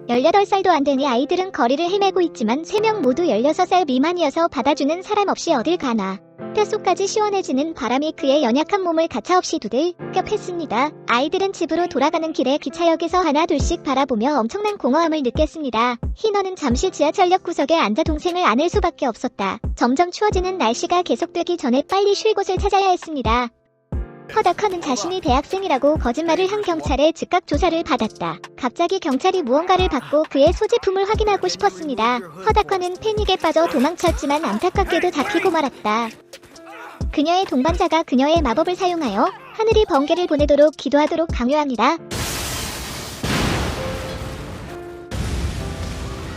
18살도 안 된 이 아이들은 거리를 헤매고 있지만 3명 모두 16살 미만이어서 받아주는 사람 없이 어딜 가나. 뼛속까지 시원해지는 바람이 그의 연약한 몸을 가차없이 두들겨 팼습니다. 아이들은 집으로 돌아가는 길에 기차역에서 하나 둘씩 바라보며 엄청난 공허함을 느꼈습니다. 희너는 잠시 지하철역 구석에 앉아 동생을 안을 수밖에 없었다. 점점 추워지는 날씨가 계속되기 전에 빨리 쉴 곳을 찾아야 했습니다. 허다커는 자신이 대학생이라고 거짓말을 한 경찰에 즉각 조사를 받았다. 갑자기 경찰이 무언가를 받고 그의 소지품을 확인하고 싶었습니다. 허다커는 패닉에 빠져 도망쳤지만 안타깝게도 잡히고 말았다. 그녀의 동반자가 그녀의 마법을 사용하여 하늘이 번개를 보내도록 기도하도록 강요합니다.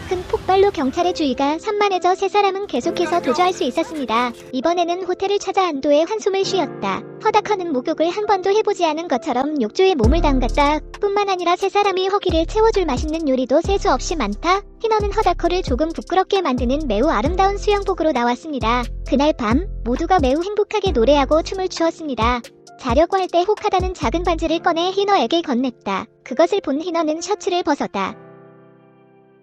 큰 폭발로 경찰의 주의가 산만해져 세 사람은 계속해서 도주할 수 있었습니다. 이번에는 호텔을 찾아 안도의 한숨을 쉬었다. 허다커는 목욕을 한 번도 해보지 않은 것처럼 욕조에 몸을 담갔다. 뿐만 아니라 세 사람이 허기를 채워줄 맛있는 요리도 셀 수 없이 많다. 희너는 허다커를 조금 부끄럽게 만드는 매우 아름다운 수영복으로 나왔습니다. 그날 밤 모두가 매우 행복하게 노래하고 춤을 추었습니다. 자려고 할 때 혹하다는 작은 반지를 꺼내 희너에게 건넸다. 그것을 본 희너는 셔츠를 벗었다.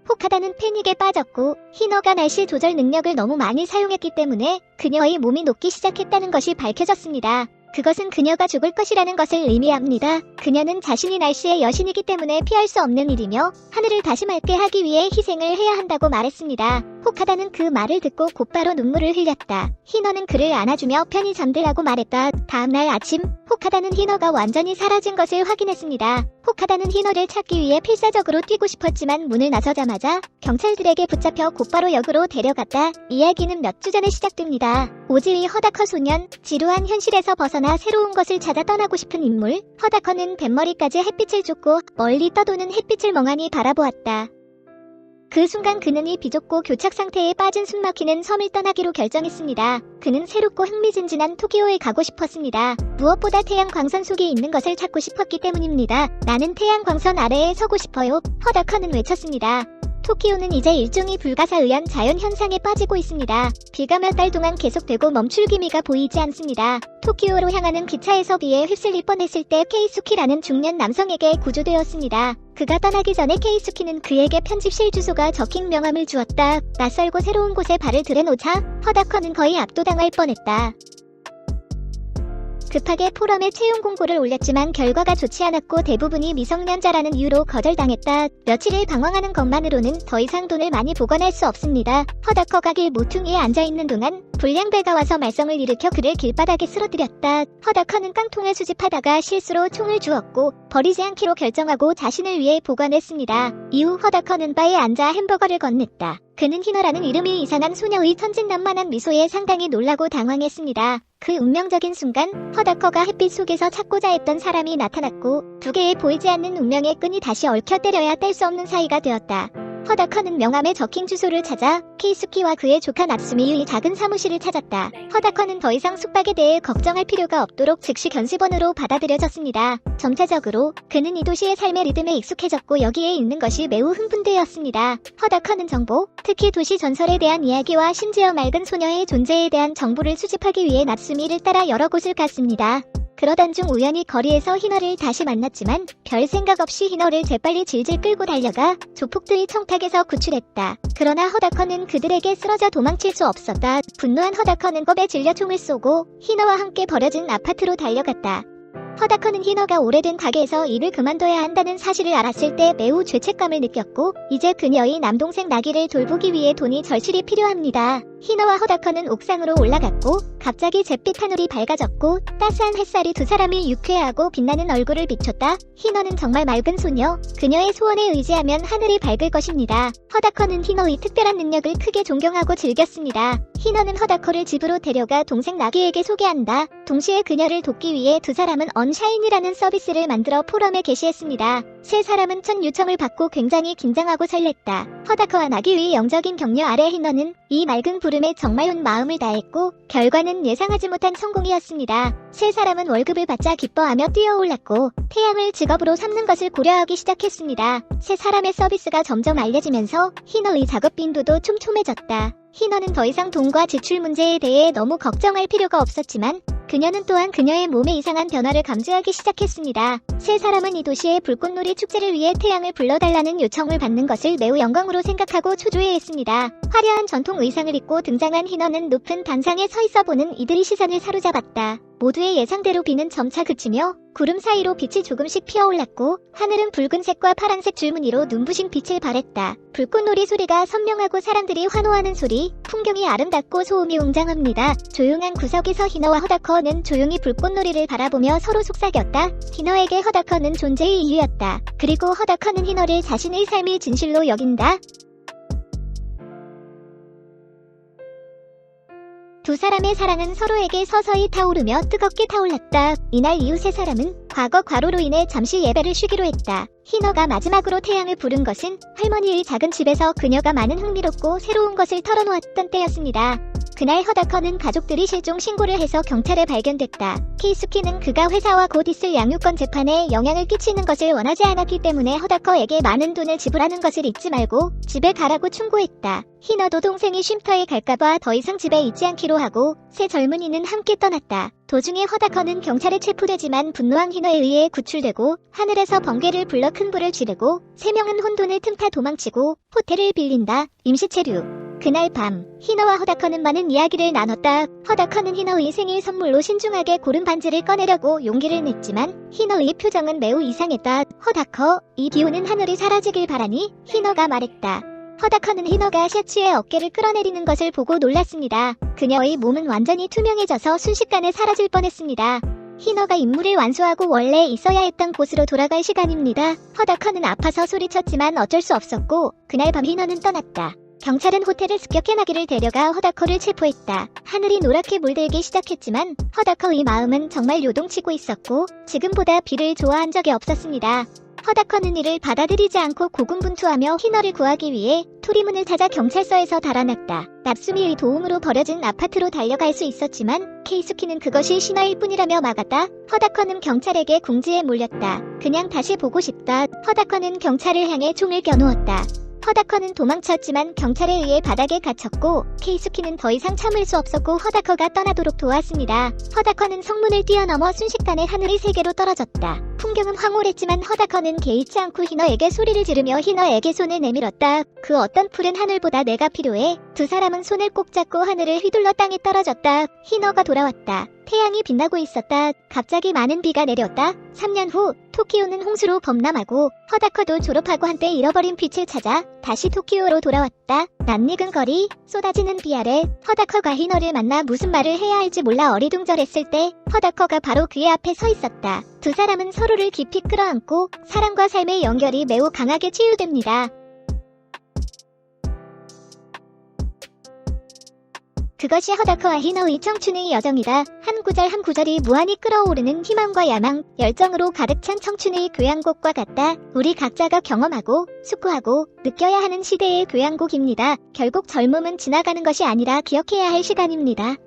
혹하다는 패닉에 빠졌고 희너가 날씨 조절 능력을 너무 많이 사용했기 때문에 그녀의 몸이 녹기 시작했다는 것이 밝혀졌습니다. 그것은 그녀가 죽을 것이라는 것을 의미합니다. 그녀는 자신이 날씨의 여신이기 때문에 피할 수 없는 일이며 하늘을 다시 맑게 하기 위해 희생을 해야 한다고 말했습니다. 혹하다는 그 말을 듣고 곧바로 눈물을 흘렸다. 희너는 그를 안아주며 편히 잠들라고 말했다. 다음날 아침 혹하다는 희너가 완전히 사라진 것을 확인했습니다. 혹하다는 희너를 찾기 위해 필사적으로 뛰고 싶었지만 문을 나서자마자 경찰들에게 붙잡혀 곧바로 역으로 데려갔다. 이야기는 몇 주 전에 시작됩니다. 오즈의 허다커 소년, 지루한 현실에서 벗어나 새로운 것을 찾아 떠나고 싶은 인물. 허다커는 뱃머리까지 햇빛을 쫓고 멀리 떠도는 햇빛을 멍하니 바라보았다. 그 순간 그는 이 비좁고 교착 상태에 빠진 숨막히는 섬을 떠나기로 결정했습니다. 그는 새롭고 흥미진진한 토키오에 가고 싶었습니다. 무엇보다 태양 광선 속에 있는 것을 찾고 싶었기 때문입니다. 나는 태양 광선 아래에 서고 싶어요. 허다커는 외쳤습니다. 토키오는 이제 일종의 불가사의한 자연현상에 빠지고 있습니다. 비가 몇 달 동안 계속되고 멈출 기미가 보이지 않습니다. 토키오로 향하는 기차에서 비에 휩쓸릴 뻔했을 때 케이수키라는 중년 남성에게 구조되었습니다. 그가 떠나기 전에 케이수키는 그에게 편집실 주소가 적힌 명함을 주었다. 낯설고 새로운 곳에 발을 들여놓자 허다커는 거의 압도당할 뻔했다. 급하게 포럼에 채용 공고를 올렸지만 결과가 좋지 않았고 대부분이 미성년자라는 이유로 거절당했다. 며칠을 방황하는 것만으로는 더 이상 돈을 많이 보관할 수 없습니다. 허다커가 길 모퉁이에 앉아있는 동안 불량배가 와서 말썽을 일으켜 그를 길바닥에 쓰러뜨렸다. 허다커는 깡통을 수집하다가 실수로 총을 주었고 버리지 않기로 결정하고 자신을 위해 보관했습니다. 이후 허다커는 바에 앉아 햄버거를 건넸다. 그는 희너라는 이름이 이상한 소녀의 천진난만한 미소에 상당히 놀라고 당황했습니다. 그 운명적인 순간 허다커가 햇빛 속에서 찾고자 했던 사람이 나타났고 두 개의 보이지 않는 운명의 끈이 다시 얽혀 때려야 뗄 수 없는 사이가 되었다. 허다커는 명함에 적힌 주소를 찾아 케이수키와 그의 조카 나츠미의 작은 사무실을 찾았다. 허다커는 더 이상 숙박에 대해 걱정할 필요가 없도록 즉시 견습원으로 받아들여졌습니다. 점차적으로 그는 이 도시의 삶의 리듬에 익숙해졌고 여기에 있는 것이 매우 흥분되었습니다. 허다커는 정보, 특히 도시 전설에 대한 이야기와 심지어 맑은 소녀의 존재에 대한 정보를 수집하기 위해 나츠미를 따라 여러 곳을 갔습니다. 그러던 중 우연히 거리에서 희너를 다시 만났지만 별 생각 없이 희너를 재빨리 질질 끌고 달려가 조폭들의 청탁에서 구출했다. 그러나 허다커는 그들에게 쓰러져 도망칠 수 없었다. 분노한 허다커는 겁에 질려 총을 쏘고 희너와 함께 버려진 아파트로 달려갔다. 허다커는 희너가 오래된 가게에서 일을 그만둬야 한다는 사실을 알았을 때 매우 죄책감을 느꼈고 이제 그녀의 남동생 나기를 돌보기 위해 돈이 절실히 필요합니다. 희너와 허다커는 옥상으로 올라갔고 갑자기 잿빛 하늘이 밝아졌고 따스한 햇살이 두 사람이 유쾌하고 빛나는 얼굴을 비췄다. 희너는 정말 맑은 소녀. 그녀의 소원에 의지하면 하늘이 밝을 것입니다. 허다커는 희너의 특별한 능력을 크게 존경하고 즐겼습니다. 희너는 허다커를 집으로 데려가 동생 나기에게 소개한다. 동시에 그녀를 돕기 위해 두 사람은 언샤인이라는 서비스를 만들어 포럼에 게시했습니다. 세 사람은 첫 요청을 받고 굉장히 긴장하고 설렜다. 허다커와 나기의 영적인 격려 아래 희너는 이 맑은 부름에 정말 온 마음을 다했고 결과는 예상하지 못한 성공이었습니다. 세 사람은 월급을 받자 기뻐하며 뛰어올랐고 태양을 직업으로 삼는 것을 고려하기 시작했습니다. 세 사람의 서비스가 점점 알려지면서 희너의 작업 빈도도 촘촘해졌다. 희너는 더 이상 돈과 지출 문제에 대해 너무 걱정할 필요가 없었지만 그녀는 또한 그녀의 몸에 이상한 변화를 감지하기 시작했습니다. 세 사람은 이 도시의 불꽃놀이 축제를 위해 태양을 불러달라는 요청을 받는 것을 매우 영광으로 생각하고 초조해했습니다. 화려한 전통 의상을 입고 등장한 희너는 높은 단상에 서 있어 보는 이들의 시선을 사로잡았다. 모두의 예상대로 비는 점차 그치며 구름 사이로 빛이 조금씩 피어올랐고 하늘은 붉은색과 파란색 줄무늬로 눈부신 빛을 발했다. 불꽃놀이 소리가 선명하고 사람들이 환호하는 소리, 풍경이 아름답고 소음이 웅장합니다. 조용한 구석에서 희너와 허다커는 조용히 불꽃놀이를 바라보며 서로 속삭였다. 희너에게 허다커는 존재의 이유였다. 그리고 허다커는 희너를 자신의 삶의 진실로 여긴다. 두 사람의 사랑은 서로에게 서서히 타오르며 뜨겁게 타올랐다. 이날 이후 세 사람은 과거 과로로 인해 잠시 예배를 쉬기로 했다. 희너가 마지막으로 태양을 부른 것은 할머니의 작은 집에서 그녀가 많은 흥미롭고 새로운 것을 털어놓았던 때였습니다. 그날 허다커는 가족들이 실종 신고를 해서 경찰에 발견됐다. 케이수키는 그가 회사와 곧 있을 양육권 재판에 영향을 끼치는 것을 원하지 않았기 때문에 허다커에게 많은 돈을 지불하는 것을 잊지 말고 집에 가라고 충고했다. 희너도 동생이 쉼터에 갈까봐 더 이상 집에 있지 않기로 하고 세 젊은이는 함께 떠났다. 도중에 허다커는 경찰에 체포되지만 분노한 희너에 의해 구출되고 하늘에서 번개를 불러 큰 불을 지르고 세 명은 혼돈을 틈타 도망치고 호텔을 빌린다. 임시체류. 그날 밤 희너와 허다커는 많은 이야기를 나눴다. 허다커는 희너의 생일 선물로 신중하게 고른 반지를 꺼내려고 용기를 냈지만 희너의 표정은 매우 이상했다. 허다커, 이 기운은 하늘이 사라지길 바라니? 희너가 말했다. 허다커는 희너가 셔츠의 어깨를 끌어내리는 것을 보고 놀랐습니다. 그녀의 몸은 완전히 투명해져서 순식간에 사라질 뻔했습니다. 희너가 임무를 완수하고 원래 있어야 했던 곳으로 돌아갈 시간입니다. 허다커는 아파서 소리쳤지만 어쩔 수 없었고 그날 밤 희너는 떠났다. 경찰은 호텔을 습격해 나기를 데려가 허다커를 체포했다. 하늘이 노랗게 물들기 시작했지만 허다커의 마음은 정말 요동치고 있었고 지금보다 비를 좋아한 적이 없었습니다. 허다커는 이를 받아들이지 않고 고군분투하며 희너를 구하기 위해 토리문을 찾아 경찰서에서 달아났다. 납수미의 도움으로 버려진 아파트로 달려갈 수 있었지만 케이수키는 그것이 신화일 뿐이라며 막았다. 허다커는 경찰에게 궁지에 몰렸다. 그냥 다시 보고 싶다. 허다커는 경찰을 향해 총을 겨누었다. 허다커는 도망쳤지만 경찰에 의해 바닥에 갇혔고 케이수키는 더 이상 참을 수 없었고 허다커가 떠나도록 도왔습니다. 허다커는 성문을 뛰어넘어 순식간에 하늘의 세계로 떨어졌다. 풍경은 황홀했지만 허다커는 개의치 않고 희너에게 소리를 지르며 희너에게 손을 내밀었다. 그 어떤 푸른 하늘보다 내가 필요해. 두 사람은 손을 꼭 잡고 하늘을 휘둘러 땅에 떨어졌다. 희너가 돌아왔다. 태양이 빛나고 있었다. 갑자기 많은 비가 내렸다. 3년 후 토키오는 홍수로 범람하고 허다커도 졸업하고 한때 잃어버린 빛을 찾아 다시 토키오로 돌아왔다. 낯익은 거리, 쏟아지는 비 아래 허다커가 희너를 만나 무슨 말을 해야 할지 몰라 어리둥절했을 때 허다커가 바로 그의 앞에 서 있었다. 두 사람은 서로를 깊이 끌어안고 사랑과 삶의 연결이 매우 강하게 치유됩니다. 그것이 허다커와 희너의 청춘의 여정이다. 한 구절 한 구절이 무한히 끓어오르는 희망과 야망, 열정으로 가득 찬 청춘의 교향곡과 같다. 우리 각자가 경험하고 숙고하고 느껴야 하는 시대의 교향곡입니다. 결국 젊음은 지나가는 것이 아니라 기억해야 할 시간입니다.